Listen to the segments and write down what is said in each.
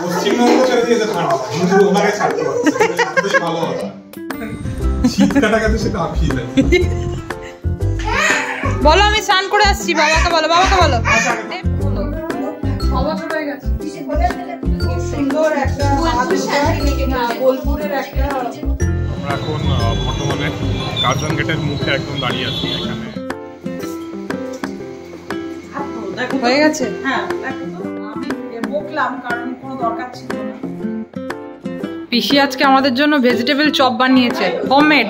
পশ্চিমবঙ্গ ছেড়ে দিয়েছে ঠান্ডা, কিন্তু ওনাকে ছাড়তে পারছে, বেশ ভালো কথা। শীত কাটাকাটি সেটা আফিয়ে দেয়। বলো আমি স্নান করে আসছি, বাবাকে বলো, বাবাকে বলো। খুব সুন্দর একটা বোলপুরের একটা। আমরা এখন বর্তমানে কার্জন গেটের মুখে একদম দাঁড়িয়ে আছি এখানে। হয়ে গেছে? হ্যাঁ, আমি বকলাম কারণ কোনো দরকার ছিল না। পিসি আজকে আমাদের জন্য ভেজিটেবল চপ বানিয়েছে, হোমমেড।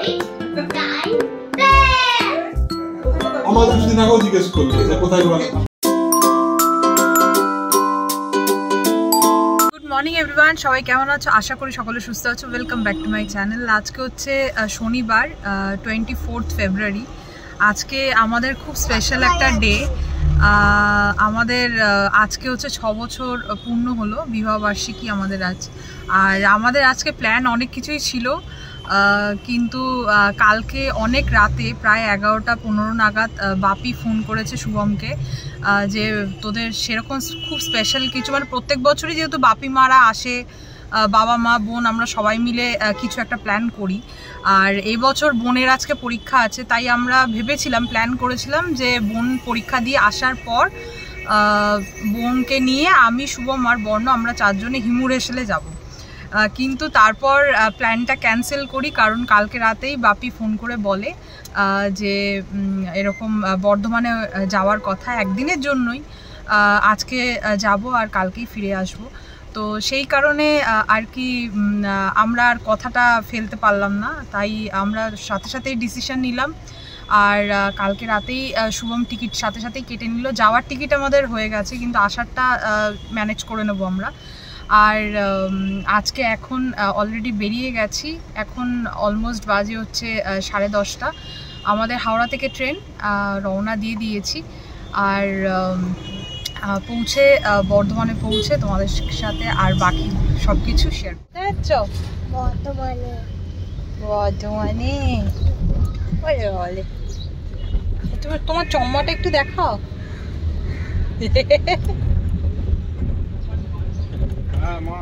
আমার কিছুদিন আগেও জিজ্ঞেস করলো যে কোথায় বলো। গুড মর্নিং এভরিওয়ান, সবাই কেমন আছো? আশা করি সকলে সুস্থ আছো। Welcome back to my channel. আজকে হচ্ছে শনিবার 24 ফেব্রুয়ারি। আজকে আমাদের খুব স্পেশাল একটা ডে। আমাদের আজকে হচ্ছে 6 বছর পূর্ণ হলো, বিবাহবার্ষিকী আমাদের আজ। আর আমাদের আজকে প্ল্যান অনেক কিছুই ছিল, কিন্তু কালকে অনেক রাতে প্রায় 11টা 15 নাগাদ বাপি ফোন করেছে শুভমকে যে তোদের সেরকম খুব স্পেশাল কিছু, মানে প্রত্যেক বছরই যেহেতু বাপি মারা আসে, বাবা মা বোন আমরা সবাই মিলে কিছু একটা প্ল্যান করি। আর এই বছর বোনের আজকে পরীক্ষা আছে, তাই আমরা ভেবেছিলাম, প্ল্যান করেছিলাম যে বোন পরীক্ষা দিয়ে আসার পর বোনকে নিয়ে আমি, শুভম আর বর্ণ আমরা 4 জনে হিমুরেশলে যাব। কিন্তু তারপর প্ল্যানটা ক্যান্সেল করি, কারণ কালকে রাতেই বাপি ফোন করে বলে যে এরকম বর্ধমানে যাওয়ার কথা, একদিনের জন্যই। আজকে যাব আর কালকেই ফিরে আসব। তো সেই কারণে আর কি আমরা আর কথাটা ফেলতে পারলাম না, তাই আমরা সাথে সাথেই ডিসিশন নিলাম। আর কালকে রাতেই শুভম টিকিট সাথে সাথেই কেটে নিল। যাওয়ার টিকিট আমাদের হয়ে গেছে, কিন্তু আসারটা ম্যানেজ করে নেবো আমরা। আর আজকে এখন অলরেডি বেরিয়ে গেছি, এখন অলমোস্ট বাজে হচ্ছে 10:30। আমাদের হাওড়া থেকে ট্রেন, রওনা দিয়ে দিয়েছি। আর পৌঁছে বর্ধমানে পৌঁছে তোমাদের সাথে আর বাকি সব কিছু শেয়ার করছো। বর্ধমানে তুমি তোমার চম্মাটা একটু দেখাও। হ্যাঁ মা।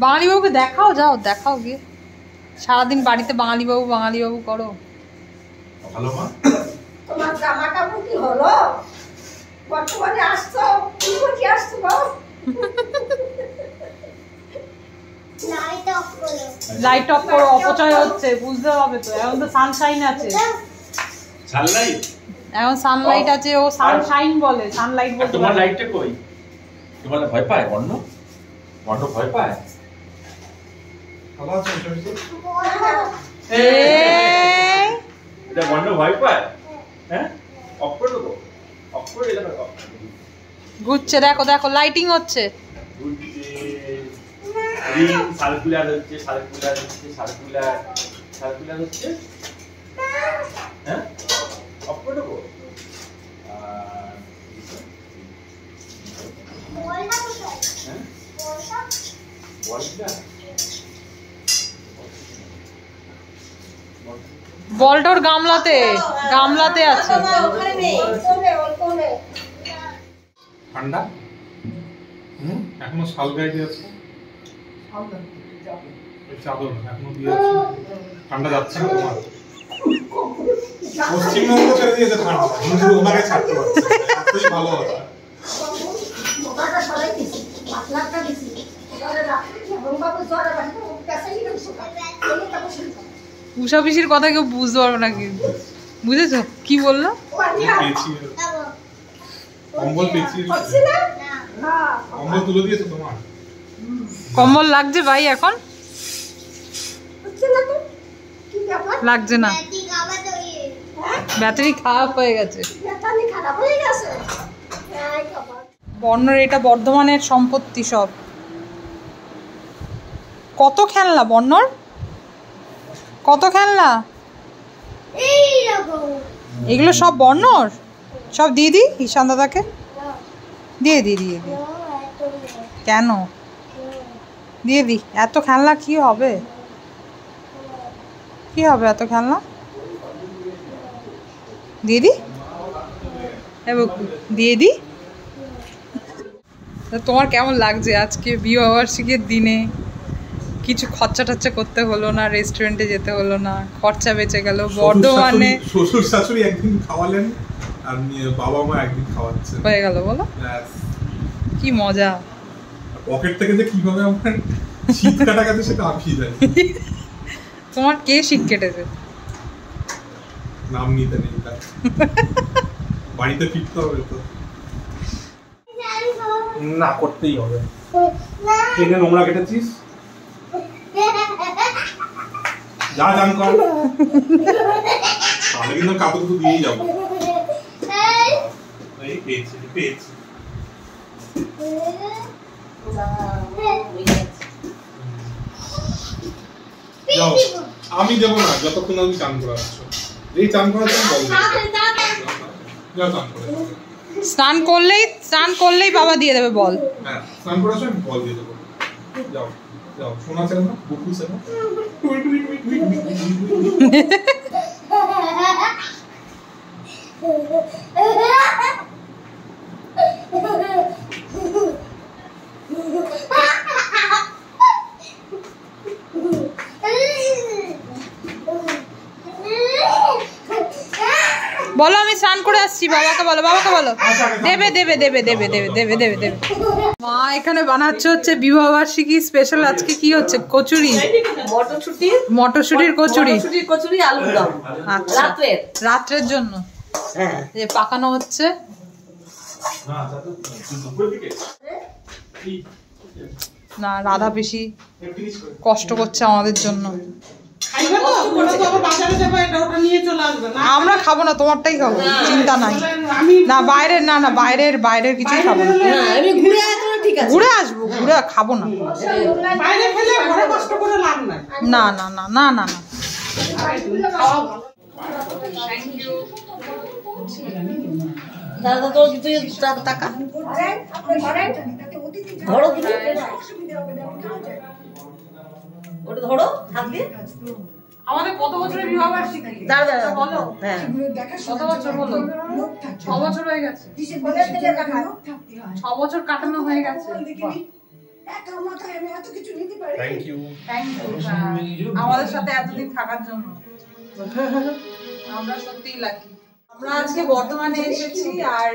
বাঙালি বাবুকে দেখাও, যাও দেখাও গিয়ে। সারাদিন বাড়িতে বাঙালি বাবু করো। ভালো মা। তোমার জামা কাপড় কি হলো? বর্তমানে আসছো, কি আসছো লাইট অফ করো, অপচয় হচ্ছে, বুঝতে হবে তো। এখন তো সানশাইন আছে, সানলাইট, এখন সানলাইট আছে, ও সানশাইন বলে, সানলাইট বলতে। তোমার লাইটটা কই? তোমার ভয় পায় বন্ধ? বন্ধ ভয় পায়? ভালো আছে এটা বন্ধ ভয় পায়? হ্যাঁ, অফ করে দেবো, অফ করে দিলাম। ঘুরছে, দেখো দেখো লাইটিং হচ্ছে। সার্কুলার হচ্ছে, সার্কুলার হচ্ছে, সার্কুলার, সার্কুলার হচ্ছে। হ্যাঁ, অফ করে দেবো। বলটোর গামলাতে, গামলাতে আছে। ঠান্ডা এখনো শাল গায়ে দিয়ে আছে, চাদর এখনো দিয়ে আছে। ঠান্ডা যাচ্ছে না তোমার? পশ্চিমবঙ্গ ছেড়ে দিয়েছে ঠান্ডা, কিন্তু ওনাকে ছাড়তে পারছে না, এতই ভালো কথা। উষা পিসির কথা কেউ বুঝতে পারবে না, কিন্তু বুঝেছো কি বললো? কম্বল পেঁচিয়ে কম্বল তুলে দিয়েছে তোমার? কম্বল লাগছে ভাই এখন? লাগছে না, ব্যাটারি খারাপ হয়ে গেছে। বর্ণর এটা বর্ধমানের সম্পত্তি সব। কত খেলনা বর্ণর, কত খেলনা, এগুলো সব বর্ণর? সব দিয়ে দিই ঈশান দাদাকে, দিয়ে দিই, দিয়ে দিই। কেন দিয়ে দিই? এত খেলনা কি হবে, কি হবে এত খেলনা? দিয়ে দিই, দিয়ে দিই। তোমার কেমন লাগছে আজকে বিবাহবার্ষিকীর দিনে? কিছু খরচা টচ্চা করতে হলো না, রেস্টুরেন্টে যেতে হলো না, খরচা বেঁচে গেল। বর্ধমানে শ্বশুর শাশুড়ি একদিন খাওয়ালেন, আর বাবা মা একদিন খাওয়াচ্ছে, হয়ে গেল বলো, কি মজা। পকেট থেকে যে কিভাবে আমার শীত কাটা গেছে সেটা আমি জানি। তোমার কে শীত কেটেছে? নাম নিতে নেই, বাড়িতে ফিরতে হবে তো, না করতেই হবে। ট্রেনে নোংরা কেটেছিস, যা জান কর, তাহলে কিন্তু কাপড় তো দিয়েই যাবো। এই পেয়েছি পেয়েছি, যাও আমি দেবো না যতক্ষণ আমি চান করাচ্ছ। এই চান করাচ্ছ বল, যাও চান করে, স্নান করলেই বাবা দিয়ে দেবে বল। হ্যাঁ স্নান করাচ্ছ আমি বল দিয়ে দেবো, যাও যাও। শোনা ছিল না বুকু ছিল বলো আমি স্নান করে আসছি, বাবাকে বলো, বাবাকে বলো। দেবে দেবে দেবে দেবে দেবে দেবে দেবে দেবে। মা এখানে বানাচ্ছে হচ্ছে বিবাহবার্ষিকী স্পেশাল। আজকে কি হচ্ছে? কচুরি, মটরশুটির কচুরি, কচুরি আলুর দম। আচ্ছা রাত্রের জন্য যে পাকানো হচ্ছে। না রাধা পিসি কষ্ট করছে আমাদের জন্য। আমরা খাবো না, তোমারটাই খাবো, চিন্তা নাই। না বাইরের, না না বাইরের, বাইরের কিছুই খাবো না। ঘুরে আসবো, ঘুরে খাবো না। না না না না না না। দাদা তো তুই টাকা ধরো, ওটা ধরো হাত দিয়ে। আমাদের কত বছরের বিবাহবার্ষিকী? বলো কত বছর হলো? 6 বছর হয়ে গেছে। 6 বছর কাটানো হয়ে গেছে। থ্যাংক ইউ, আমাদের সাথে এতদিন থাকার জন্য আমরা সত্যিই লাকি। আমরা আজকে বর্ধমানে এসেছি আর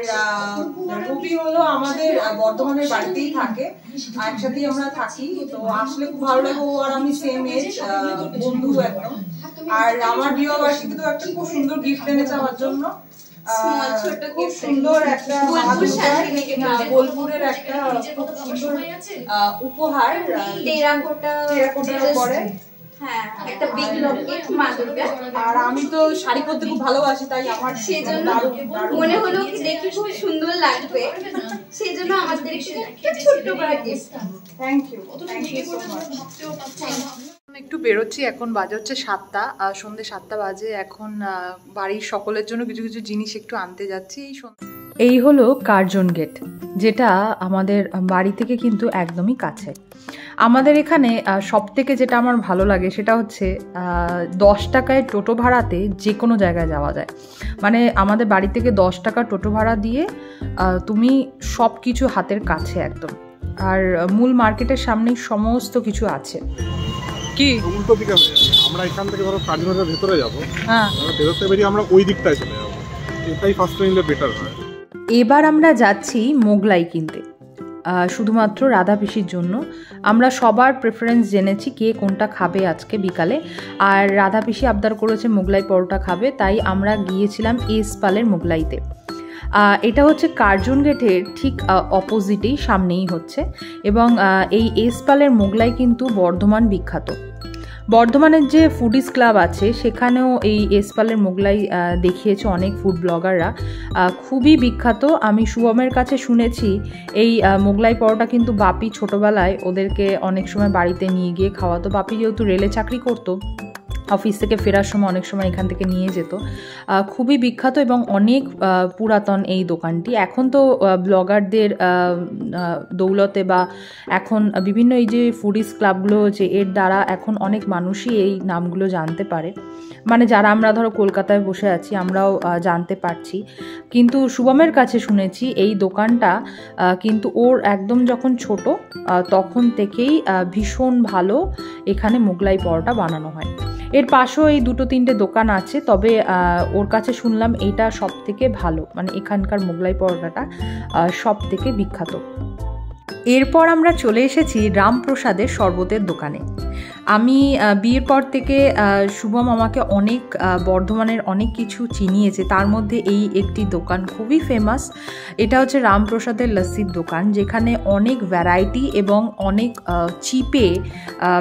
রুবি হলো আমাদের বর্ধমানের বাড়িতেই থাকে, একসাথেই আমরা থাকি। তো আসলে খুব ভালো লাগে, ও আর আমি সেম এজ, বন্ধু একদম। আর আমার বিবাহবার্ষিকী তো একটা খুব সুন্দর গিফট এনেছে আমার জন্য, খুব সুন্দর একটা বোলপুরের একটা খুব সুন্দর উপহার, টেরাকোটার উপরে। হ্যাঁ, একটা বিগ লকেট মা দুর্গা। আর আমি তো শাড়ি পরতে খুব ভালোবাসি, তাই আমার সেজন্য মনে হলো কি দেখি খুব সুন্দর লাগবে, সেজন্য আমাদের একটা ছোট্ট করে gift. Thank you so much. একটু বেরোচ্ছি, এখন বাজে হচ্ছে 7টা, সন্ধ্যে 7টা বাজে। এখন বাড়ির সকলের জন্য কিছু কিছু জিনিস একটু আনতে যাচ্ছি। এই হলো কার্জন গেট, যেটা আমাদের বাড়ি থেকে কিন্তু একদমই কাছে। আমাদের এখানে সব থেকে যেটা আমার ভালো লাগে সেটা হচ্ছে 10 টাকায় টোটো ভাড়াতে যে কোনো জায়গায় যাওয়া যায়। মানে আমাদের বাড়ি থেকে 10 টাকা টোটো ভাড়া দিয়ে তুমি সব কিছু হাতের কাছে একদম। আর মূল মার্কেটের সামনেই সমস্ত কিছু আছে। কি উল্টো দিকে হয়ে যাবে, আমরা এখান থেকে ধরো কার্জনের ভেতরে যাবো, হ্যাঁ, বেরোতে বেরিয়ে আমরা ওই দিকটায় চলে যাবো, এটাই ফার্স্ট নিলে বেটার হয়। এবার আমরা যাচ্ছি মোগলাই কিনতে, শুধুমাত্র রাধা পিসির জন্য। আমরা সবার প্রেফারেন্স জেনেছি কে কোনটা খাবে আজকে বিকালে, আর রাধা পিসি আবদার করেছে মোগলাই পরোটা খাবে, তাই আমরা গিয়েছিলাম এস পালের মোগলাইতে। এটা হচ্ছে কার্জন গেটের ঠিক অপোজিটেই, সামনেই হচ্ছে। এবং এই এস পালের মোগলাই কিন্তু বর্ধমান বিখ্যাত। বর্ধমানের যে ফুডিস ক্লাব আছে সেখানেও এই এসপালের মোগলাই দেখিয়েছে অনেক ফুড ব্লগাররা, খুবই বিখ্যাত। আমি শুভমের কাছে শুনেছি এই মোগলাই পরোটা কিন্তু বাপি ছোটোবেলায় ওদেরকে অনেক সময় বাড়িতে নিয়ে গিয়ে খাওয়াতো। বাপি যেহেতু রেলে চাকরি করতো, অফিস থেকে ফেরার সময় অনেক সময় এখান থেকে নিয়ে যেত। খুবই বিখ্যাত এবং অনেক পুরাতন এই দোকানটি। এখন তো ব্লগারদের দৌলতে বা এখন বিভিন্ন এই যে ফুডিস ক্লাবগুলো হচ্ছে, এর দ্বারা এখন অনেক মানুষই এই নামগুলো জানতে পারে। মানে যারা আমরা ধরো কলকাতায় বসে আছি আমরাও জানতে পারছি। কিন্তু শুভমের কাছে শুনেছি এই দোকানটা কিন্তু ওর একদম যখন ছোট তখন থেকেই ভীষণ ভালো এখানে মোগলাই পরোটা বানানো হয়। এর পাশেও এই 2-3টে দোকান আছে, তবে ওর কাছে শুনলাম এইটা সব থেকে ভালো, মানে এখানকার মোগলাই পরোটাটা সব থেকে বিখ্যাত। এরপর আমরা চলে এসেছি রামপ্রসাদের শরবতের দোকানে। আমি বিয়ের পর থেকে শুভম আমাকে অনেক বর্ধমানের অনেক কিছু চিনিয়েছে, তার মধ্যে এই একটি দোকান খুবই ফেমাস। এটা হচ্ছে রামপ্রসাদের লস্যির দোকান, যেখানে অনেক ভ্যারাইটি এবং অনেক চিপে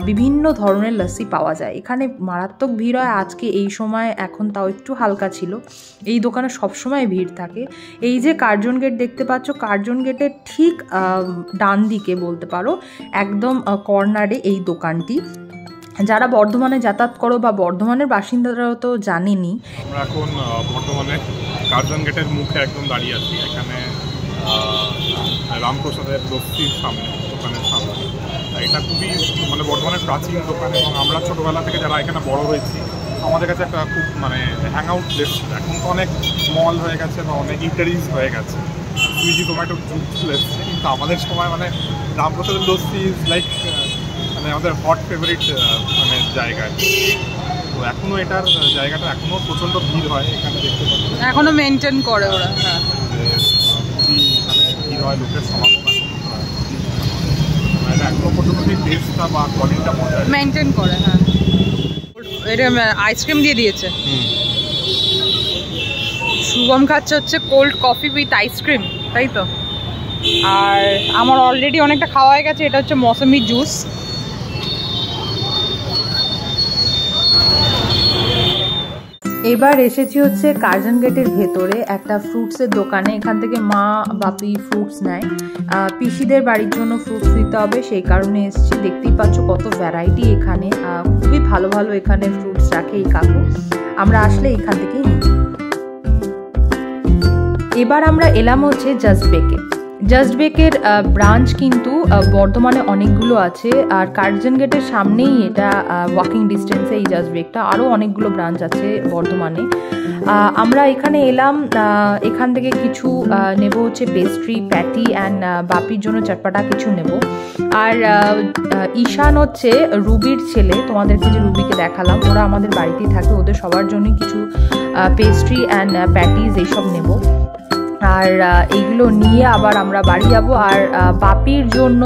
বিভিন্ন ধরনের লস্যি পাওয়া যায়। এখানে মারাত্মক ভিড় হয় আজকে এই সময়, এখন তাও একটু হালকা ছিল। এই দোকানে সবসময় ভিড় থাকে। এই যে কার্জন গেট দেখতে পাচ্ছ, কার্জন গেটের ঠিক ডান দিকে বলতে পারো, একদম কর্নারে এই দোকানটি। যারা বর্ধমানে যাতায়াত করো বা বর্ধমানের বাসিন্দারাও তো জানেনি। আমরা এখন বর্ধমানে কার্জন গেটের মুখে একদম দাঁড়িয়ে আছি, এখানে রামপ্রসাদের লস্যির সামনে, দোকানের সামনে। এটা খুবই মানে বর্ধমানের প্রাচীন দোকান, এবং আমরা ছোটোবেলা থেকে যারা এখানে বড় হয়েছি আমাদের কাছে একটা খুব মানে হ্যাং আউট প্লেস। এখন তো অনেক মল হয়ে গেছে বা অনেক ইটারিজ হয়ে গেছে, সুইগি জোম্যাটোর যুগ চলে এসছে, কিন্তু আমাদের সময় মানে রামপ্রসাদের লস্যি ইজ লাইক মানে আমাদের হট ফেভারিট মানে জায়গা। তো এখনও এটার জায়গাটা এখনও প্রচণ্ড ভিড় হয়, এখানে দেখতে পাচ্ছি এখনো মেনটেন করে ওরা। হ্যাঁ, খুবই মানে ভিড় হয়, লোকের সমাগম এটা এখনো পর্যন্ত সেই টেস্টটা বা কোয়ালিটিটা মেনটেন করে। হ্যাঁ, এটা আইসক্রিম দিয়ে দিয়েছে। শুভম খাচ্ছে হচ্ছে কোল্ড কফি উইথ আইসক্রিম, তাই তো। আর আমার অলরেডি অনেকটা খাওয়া হয়ে গেছে, এটা হচ্ছে মৌসুমি জুস। এবার এসেছি হচ্ছে কার্জন গেটের ভেতরে একটা ফ্রুটসের দোকানে। এখান থেকে মা বাপি ফ্রুটস নেয়, পিসিদের বাড়ির জন্য ফ্রুটস দিতে হবে, সেই কারণে এসেছি। দেখতেই পাচ্ছ কত ভ্যারাইটি এখানে, খুবই ভালো ভালো এখানে ফ্রুটস রাখে এই কাকু। আমরা আসলে এখান থেকেই নিই। এবার আমরা এলাম হচ্ছে জাস্ট বেকে। জাস্ট বেকের ব্রাঞ্চ কিন্তু বর্ধমানে অনেকগুলো আছে, আর কার্জন গেটের সামনেই এটা ওয়াকিং ডিস্টেন্সে এই জাস্ট বেকটা। আরও অনেকগুলো ব্রাঞ্চ আছে বর্ধমানে। আমরা এখানে এলাম, এখান থেকে কিছু নেব হচ্ছে পেস্ট্রি, প্যাটি অ্যান্ড বাপির জন্য চটপাটা কিছু নেব। আর ঈশান হচ্ছে রুবির ছেলে, তোমাদেরকে যে রুবিকে দেখালাম, ওরা আমাদের বাড়িতেই থাকে, ওদের সবার জন্যই কিছু পেস্ট্রি অ্যান্ড প্যাটিস এইসব নেব। আর এইগুলো নিয়ে আবার আমরা বাড়ি যাব। আর বাপির জন্য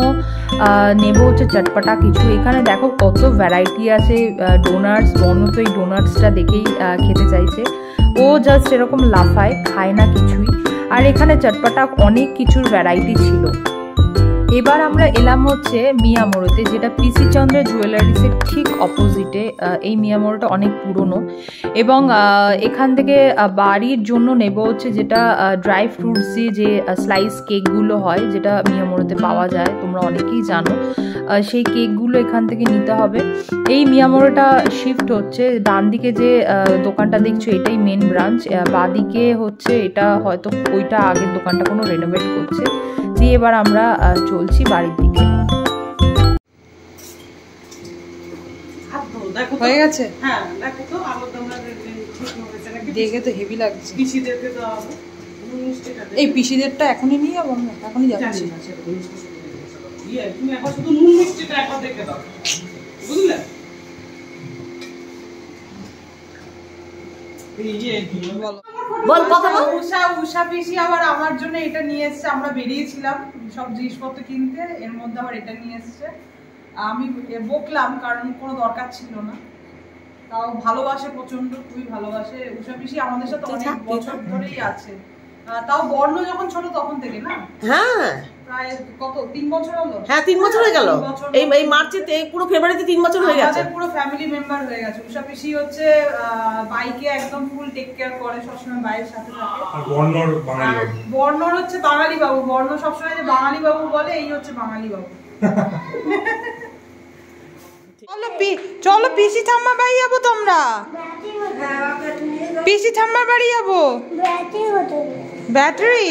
নেব হচ্ছে চটপটা কিছু। এখানে দেখো কত ভ্যারাইটি আছে ডোনাটস, বর্ণ তো এই ডোনাটসটা দেখেই খেতে চাইছে। ও জাস্ট এরকম লাফায়, খায় না কিছুই। আর এখানে চটপটা অনেক কিছুর ভ্যারাইটি ছিল। এবার আমরা এলাম হচ্ছে মিয়ামোড়োতে, যেটা পিসি চন্দ্র জুয়েলারিসের ঠিক অপোজিটে। এই মিয়ামোড়োটা অনেক পুরনো, এবং এখান থেকে বাড়ির জন্য নেব হচ্ছে যেটা ড্রাই ফ্রুটস দিয়ে যে স্লাইস কেকগুলো হয়, যেটা মিয়ামোড়োতে পাওয়া যায়, তোমরা অনেকেই জানো। সেই কেকগুলো এখান থেকে নিতে হবে। এই মিয়ামোড়োটা শিফট হচ্ছে, ডান দিকে যে দোকানটা দেখছো এটাই মেন ব্রাঞ্চ, বাদিকে হচ্ছে এটা হয়তো ওইটা আগের দোকানটা কোনো রেনোভেট করছে। দিয়ে এবার আমরা চলছি বাড়ির দিকে। হয়ে গেছে? হ্যাঁ, দেখো তো আলুর দমটা দেখে তো হেভি লাগছে। পিসিদেরকে দেওয়া হবে। এই পিসিদেরটা এখনই নিয়ে যাবো আমরা, এখনই যাচ্ছি। তুমি এখন শুধু নুন মিষ্টিটা একবার দেখে দাও, বুঝলে? বল কথা বল। উষা পিসি আবার আমার জন্য এটা নিয়ে এসেছে। আমরা বেরিয়েছিলাম সব জিনিসপত্র কিনতে, এর মধ্যে আবার এটা নিয়ে এসেছে। আমি বকলাম কারণ কোনো দরকার ছিল না, তাও ভালোবাসে প্রচন্ড, খুবই ভালোবাসে। উষা পিসি আমাদের সাথে অনেক বছর ধরেই আছে, তাও বর্ণ যখন ছোট তখন থেকে না। হ্যাঁ, প্রায় কত 3 বছর হলো। হ্যাঁ, 3 বছর হয়ে গেল। এই মার্চেতে, পুরো ফেব্রুয়ারিতে 3 বছর হয়ে গেছে। পুরো ফ্যামিলি মেম্বার হয়ে গেছে। উষা পিসি হচ্ছে বাইকে একদম ফুল টেক কেয়ার করে, সবসময় বাইরের সাথে থাকে। আর বর্ণর হচ্ছে বাঙালি বাবু। বর্ণ সবসময় যে বাঙালি বাবু বলে, এই হচ্ছে বাঙালি বাবু। চলো পিসি ঠাম্মা বাড়ি যাবো। তোমরা পিসি ঠাম্মার বাড়ি যাবো। ব্যাটারি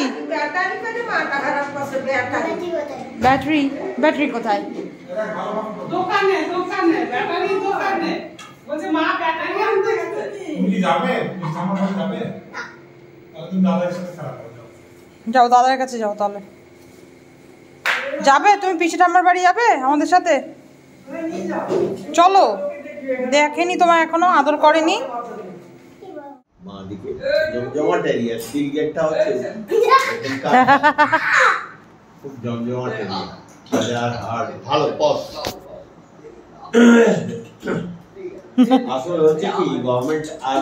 ব্যাটারি ব্যাটারি কোথায়? দোকানে দোকানে ব্যাটারি দোকানে। বলছে মা ব্যাটারি আনতে গেছে। তুমি কি যাবে? ঠাম্মার বাড়ি যাবে? তাহলে তুমি দাদার সাথে খেলা করো। যাও, দাদার কাছে যাও। তাহলে যাবে তুমি? পিসি ঠাম্মার বাড়ি যাবে আমাদের সাথে? চলো। দেখেনি তোমার এখনো, আদর করেনি। জমজমাট এরিয়া, স্টিল গেটটা হচ্ছে খুব জমজমাট এরিয়া, আর ভালো পথ। আসলে হচ্ছে কি, গভর্নমেন্ট আর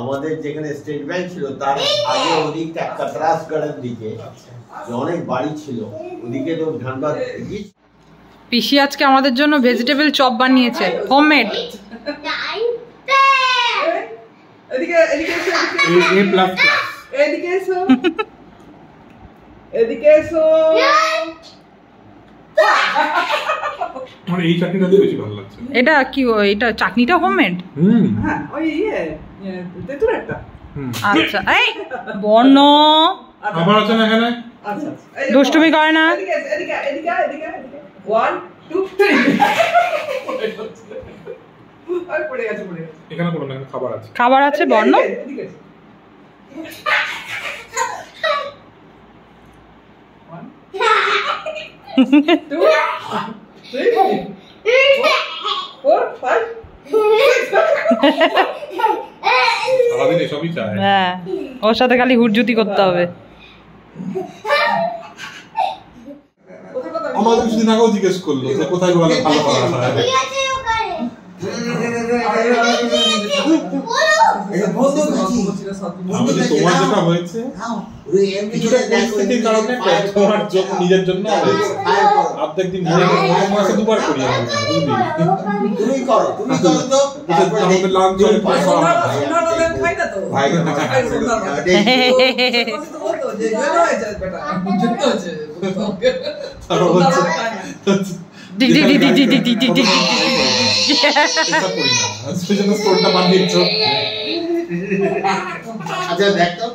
আমাদের যেখানে স্টেট ব্যাংক ছিল তার আগে ওদিকটা কাতরাসগড়ের দিকে অনেক বাড়ি ছিল, ওদিকে তো ধানবাদ। পিসি আজকে আমাদের জন্য ভেজিটেবল চপ বানিয়েছে, হোমমেড। এদিকে এদিকে এদিকে এসো, এদিকে এসো। আমার এই চাটনিটা দিয়ে বেশি ভালো লাগছে। এটা কি? এটা চাটনিটা হোমমেড? হ্যাঁ, ওই তেতুর একটা। আচ্ছা, এই বর্ণ আবার আছে না এখানে? আচ্ছা, দুষ্টুমি করে না। এদিকে এদিকে এদিকে এদিকে 1 2 3। আর পড়ে গেছে, পড়ে গেছে। এখানে পড়ো না, খাবার আছে। খাবার আছে বর্ণ। এদিকে 1 2 3 4 5। সারাদিন এসবই চায়। হ্যাঁ, ওর সাথে খালি হুড়জুতি করতে হবে। আমাদের কিছুদিন আগেও জিজ্ঞেস করলো যে কোথায় গেলে ভালো করা হয়। তোমার যেটা হয়েছে কিছুটা পরিস্থিতির কারণে তোমার নিজের জন্য অর্ধেক দিন মাসে 2 বার করি তুমি করো, তুমি করো তো। আমাদের লাঞ্চ খাই না তো ভাই, আচ্ছা দেখ তো